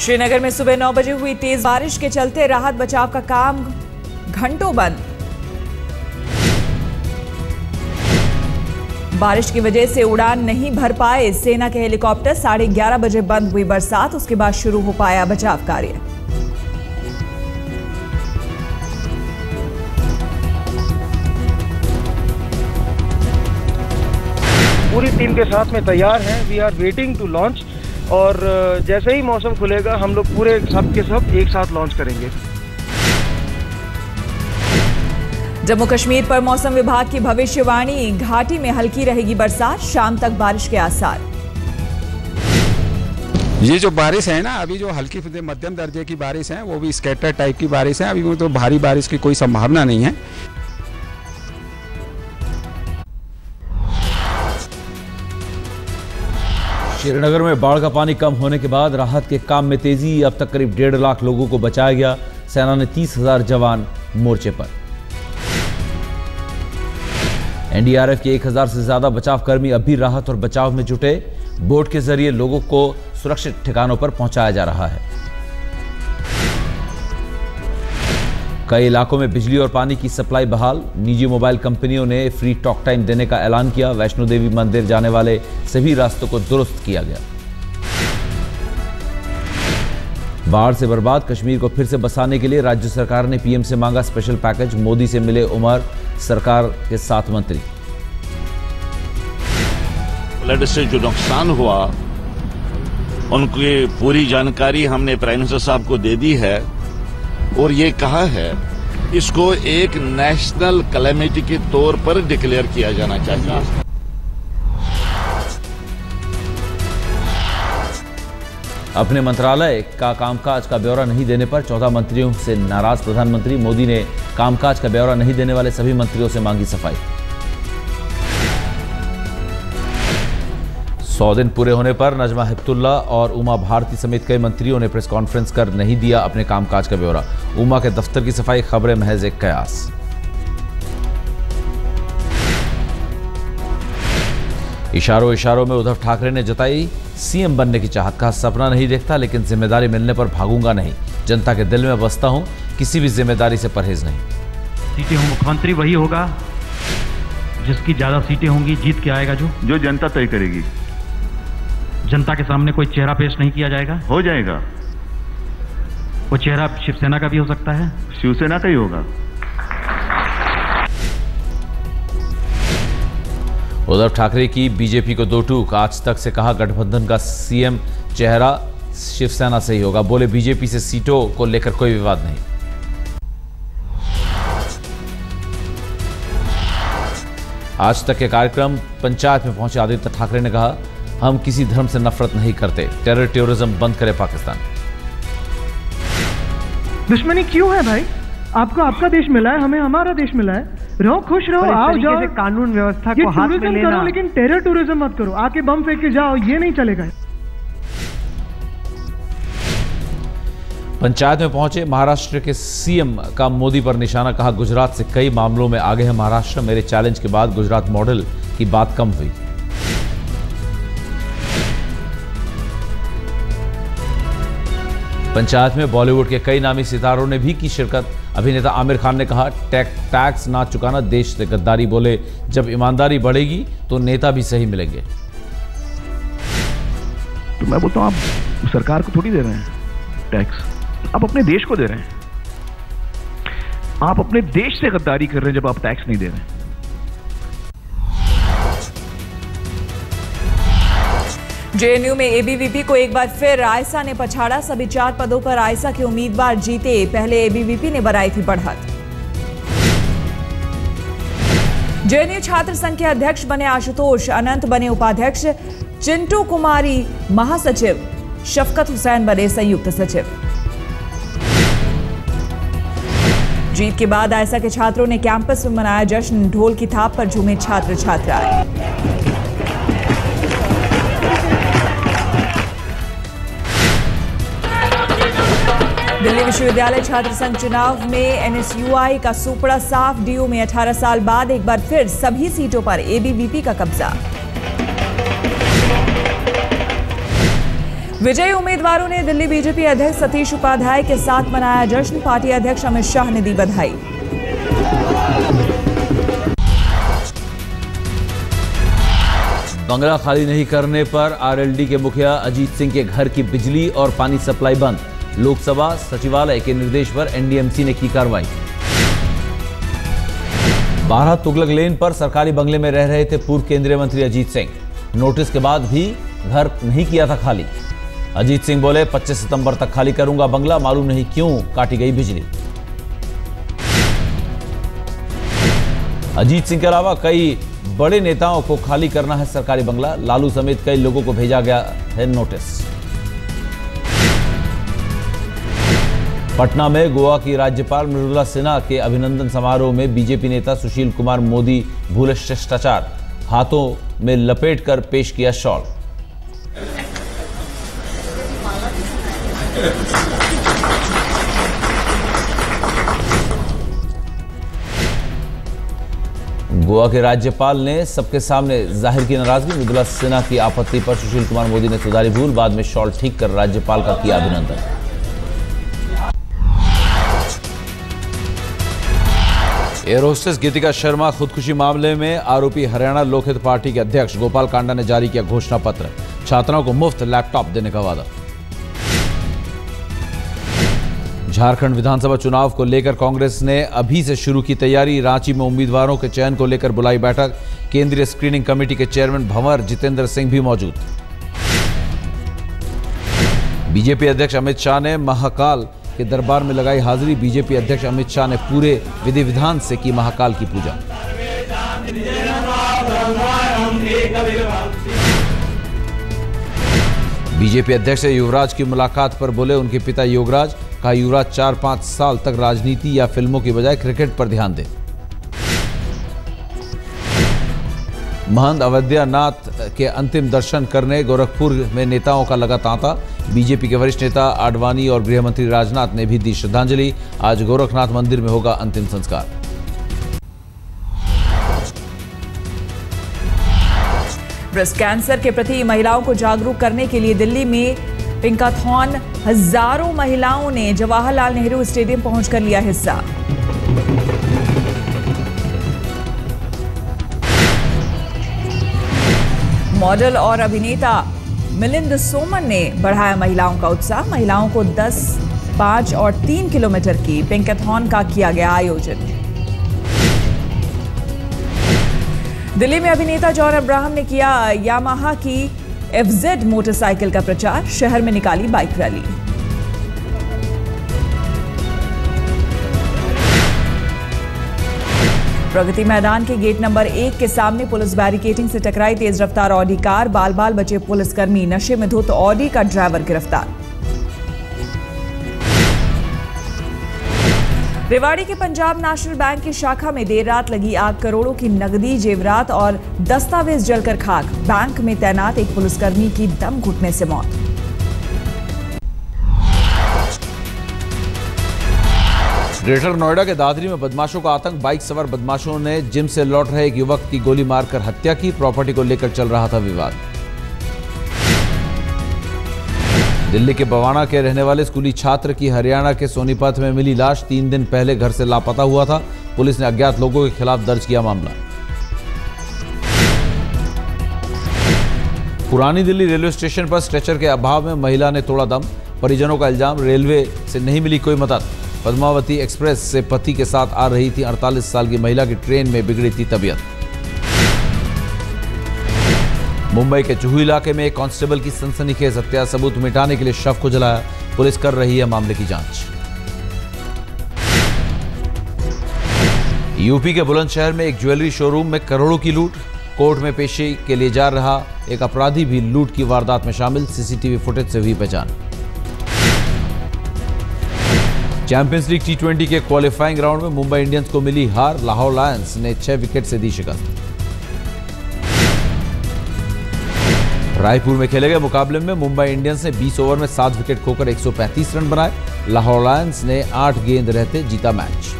श्रीनगर में सुबह 9 बजे हुई तेज बारिश के चलते राहत बचाव का काम घंटों बंद। बारिश की वजह से उड़ान नहीं भर पाए सेना के हेलीकॉप्टर। 11:30 बजे बंद हुई बरसात, उसके बाद शुरू हो पाया बचाव कार्य। पूरी टीम के साथ में तैयार हैं। We are waiting to launch और जैसे ही मौसम खुलेगा हम लोग पूरे सब के सब एक साथ लॉन्च करेंगे। जम्मू कश्मीर पर मौसम विभाग की भविष्यवाणी, घाटी में हल्की रहेगी बरसात, शाम तक बारिश के आसार। ये जो बारिश है ना, अभी जो हल्की मध्यम दर्जे की बारिश है वो भी स्कैटर टाइप की बारिश है। अभी तो भारी बारिश की कोई संभावना नहीं है। श्रीनगर में बाढ़ का पानी कम होने के बाद राहत के काम में तेजी। अब तक करीब 1.5 लाख लोगों को बचाया गया। सेना ने 30,000 जवान मोर्चे पर। एनडीआरएफ के 1,000 से ज्यादा बचाव कर्मी अब भी राहत और बचाव में जुटे। बोट के जरिए लोगों को सुरक्षित ठिकानों पर पहुंचाया जा रहा है। कई इलाकों में बिजली और पानी की सप्लाई बहाल। निजी मोबाइल कंपनियों ने फ्री टॉक टाइम देने का ऐलान किया। वैष्णो देवी मंदिर जाने वाले सभी रास्तों को दुरुस्त किया गया। बाढ़ से बर्बाद कश्मीर को फिर से बसाने के लिए राज्य सरकार ने पीएम से मांगा स्पेशल पैकेज। मोदी से मिले उमर, सरकार के 7 मंत्री। फ्लड से जो नुकसान हुआ उनकी पूरी जानकारी हमने प्राइम मिनिस्टर साहब को दे दी है और ये कहा है इसको एक नेशनल कैलेमिटी के तौर पर डिक्लेयर किया जाना चाहिए। अपने मंत्रालय का कामकाज का ब्यौरा नहीं देने पर 14 मंत्रियों से नाराज प्रधानमंत्री। मोदी ने कामकाज का ब्यौरा नहीं देने वाले सभी मंत्रियों से मांगी सफाई। 100 दिन पूरे होने पर नजमा हेपतुल्ला और उमा भारती समेत कई मंत्रियों ने प्रेस कॉन्फ्रेंस कर नहीं दिया अपने कामकाज का ब्यौरा। उमा के दफ्तर की सफाई खबरें महज एक कयास। इशारों इशारों में उद्धव ठाकरे ने जताई सीएम बनने की चाहत। कहा सपना नहीं देखता लेकिन जिम्मेदारी मिलने पर भागूंगा नहीं। जनता के दिल में बसता हूं, किसी भी जिम्मेदारी से परहेज नहीं। सीटें हो मुख्यमंत्री वही होगा जिसकी ज्यादा सीटें होंगी, जीत के आएगा जो जनता तय करेगी। जनता के सामने कोई चेहरा पेश नहीं किया जाएगा। हो जाएगा। वो चेहरा शिवसेना का भी हो सकता है, शिवसेना का ही होगा। उद्धव ठाकरे की बीजेपी को 2 टूक। आज तक से कहा गठबंधन का सीएम चेहरा शिवसेना से ही होगा। बोले बीजेपी से सीटों को लेकर कोई विवाद नहीं। आज तक के कार्यक्रम पंचायत में पहुंचे आदित्य ठाकरे ने कहा हम किसी धर्म से नफरत नहीं करते। टेररिज्म बंद करे पाकिस्तान। दुश्मनी क्यों है भाई? आपको आपका देश मिला है, हमें हमारा देश मिला है। रहो खुश रहो, आओ जाओ। कानून व्यवस्था को हाथ में लेना करो, लेकिन टेरर टूरिज्म मत करो। आके बम फेंक के जाओ, ये नहीं चलेगा। पंचायत में पहुंचे महाराष्ट्र के सीएम का मोदी पर निशाना। कहा गुजरात से कई मामलों में आगे है महाराष्ट्र। मेरे चैलेंज के बाद गुजरात मॉडल की बात कम हुई। पंचायत में बॉलीवुड के कई नामी सितारों ने भी की शिरकत। अभिनेता आमिर खान ने कहा टैक्स ना चुकाना देश से गद्दारी। बोले जब ईमानदारी बढ़ेगी तो नेता भी सही मिलेंगे। तो मैं बोलता हूं आप सरकार को थोड़ी दे रहे हैं टैक्स, आप अपने देश को दे रहे हैं। आप अपने देश से गद्दारी कर रहे हैं जब आप टैक्स नहीं दे रहे हैं। जेएनयू में एबीवीपी को एक बार फिर आयसा ने पछाड़ा। सभी 4 पदों पर आयसा के उम्मीदवार जीते। पहले एबीवीपी ने बनाई थी बढ़त। जेएनयू छात्र संघ के अध्यक्ष बने आशुतोष, अनंत बने उपाध्यक्ष, चिंटू कुमारी महासचिव, शफकत हुसैन बने संयुक्त सचिव। जीत के बाद आयसा के छात्रों ने कैंपस में मनाया जश्न। ढोल की थाप पर झूमे छात्र छात्राएं। दिल्ली विश्वविद्यालय छात्र संघ चुनाव में एनएसयूआई का सुपड़ा साफ। डीयू में 18 साल बाद एक बार फिर सभी सीटों पर एबीवीपी का कब्जा। विजयी उम्मीदवारों ने दिल्ली बीजेपी अध्यक्ष सतीश उपाध्याय के साथ मनाया जश्न। पार्टी अध्यक्ष अमित शाह ने दी बधाई। बंगला खाली नहीं करने पर आरएलडी के मुखिया अजीत सिंह के घर की बिजली और पानी सप्लाई बंद। लोकसभा सचिवालय के निर्देश पर एनडीएमसी ने की कार्रवाई। 12 तुगलक लेन पर सरकारी बंगले में रह रहे थे पूर्व केंद्रीय मंत्री अजीत सिंह। नोटिस के बाद भी घर नहीं किया था खाली। अजीत सिंह बोले 25 सितंबर तक खाली करूंगा बंगला, मालूम नहीं क्यों काटी गई बिजली। अजीत सिंह के अलावा कई बड़े नेताओं को खाली करना है सरकारी बंगला। लालू समेत कई लोगों को भेजा गया है नोटिस। पटना में गोवा की राज्यपाल मृदुला सिन्हा के अभिनंदन समारोह में बीजेपी नेता सुशील कुमार मोदी भूले शिष्टाचार, हाथों में लपेटकर पेश किया शॉल। गोवा के राज्यपाल ने सबके सामने जाहिर की नाराजगी। मृदुला सिन्हा की आपत्ति पर सुशील कुमार मोदी ने सुधारी भूल, बाद में शॉल ठीक कर राज्यपाल का किया अभिनंदन। एयर होस्टेस गीतिका शर्मा खुदकुशी मामले में आरोपी हरियाणा लोकहित पार्टी के अध्यक्ष गोपाल कांडा ने जारी किया घोषणा पत्र। छात्राओं को मुफ्त लैपटॉप देने का वादा। झारखंड विधानसभा चुनाव को लेकर कांग्रेस ने अभी से शुरू की तैयारी। रांची में उम्मीदवारों के चयन को लेकर बुलाई बैठक। केंद्रीय स्क्रीनिंग कमेटी के चेयरमैन भंवर जितेंद्र सिंह भी मौजूद। बीजेपी अध्यक्ष अमित शाह ने महाकाल के दरबार में लगाई हाजिरी। बीजेपी अध्यक्ष अमित शाह ने पूरे विधि विधान से की महाकाल की पूजा। बीजेपी अध्यक्ष युवराज की मुलाकात पर बोले उनके पिता योगराज। कहा युवराज 4-5 साल तक राजनीति या फिल्मों की बजाय क्रिकेट पर ध्यान दें। महंत अवैद्यनाथ के अंतिम दर्शन करने गोरखपुर में नेताओं का लगा तांता। बीजेपी के वरिष्ठ नेता आडवाणी और गृह मंत्री राजनाथ ने भी दी श्रद्धांजलि। आज गोरखनाथ मंदिर में होगा अंतिम संस्कार। ब्रेस्ट कैंसर के प्रति महिलाओं को जागरूक करने के लिए दिल्ली में पिंकाथॉन हजारों महिलाओं ने जवाहरलाल नेहरू स्टेडियम पहुंचकर लिया हिस्सा। मॉडल और अभिनेता मिलिंद सोमन ने बढ़ाया महिलाओं का उत्साह। महिलाओं को 10, 5 और 3 किलोमीटर की पिंकाथॉन का किया गया आयोजन। दिल्ली में अभिनेता जॉन अब्राहम ने किया यामाहा की FZ मोटरसाइकिल का प्रचार। शहर में निकाली बाइक रैली। प्रगति मैदान के गेट नंबर 1 के सामने पुलिस बैरिकेडिंग से टकराई तेज रफ्तार ऑडी कार। बाल बाल बचे पुलिसकर्मी। नशे में धुत ऑडी का ड्राइवर गिरफ्तार। रेवाड़ी के पंजाब नेशनल बैंक की शाखा में देर रात लगी आग। करोड़ों की नकदी, जेवरात और दस्तावेज जलकर खाक। बैंक में तैनात एक पुलिसकर्मी की दम घुटने से मौत। ग्रेटर नोएडा के दादरी में बदमाशों का आतंक। बाइक सवार बदमाशों ने जिम से लौट रहे एक युवक की गोली मारकर हत्या की। प्रॉपर्टी को लेकर चल रहा था विवाद। दिल्ली के बवाना के रहने वाले स्कूली छात्र की हरियाणा के सोनीपत में मिली लाश। 3 दिन पहले घर से लापता हुआ था। पुलिस ने अज्ञात लोगों के खिलाफ दर्ज किया मामला। पुरानी दिल्ली रेलवे स्टेशन पर स्ट्रेचर के अभाव में महिला ने तोड़ा दम। परिजनों का इल्जाम रेलवे से नहीं मिली कोई मदद। पद्मावती एक्सप्रेस से पति के साथ आ रही थी 48 साल की महिला की ट्रेन में बिगड़ी थी तबीयत। मुंबई के जुहू इलाके में एक कांस्टेबल की सनसनीखेज हत्या। सबूत मिटाने के लिए शव को जलाया। पुलिस कर रही है मामले की जांच। यूपी के बुलंदशहर में एक ज्वेलरी शोरूम में करोड़ों की लूट। कोर्ट में पेशी के लिए जा रहा एक अपराधी भी लूट की वारदात में शामिल। सीसीटीवी फुटेज से हुई पहचान। चैंपियंस लीग T20 के क्वालिफाइंग राउंड में मुंबई इंडियंस को मिली हार। लाहौर लायंस ने 6 विकेट से दी शिकस्त। रायपुर में खेले गए मुकाबले में मुंबई इंडियंस ने 20 ओवर में 7 विकेट खोकर 135 रन बनाए। लाहौर लायंस ने 8 गेंद रहते जीता मैच।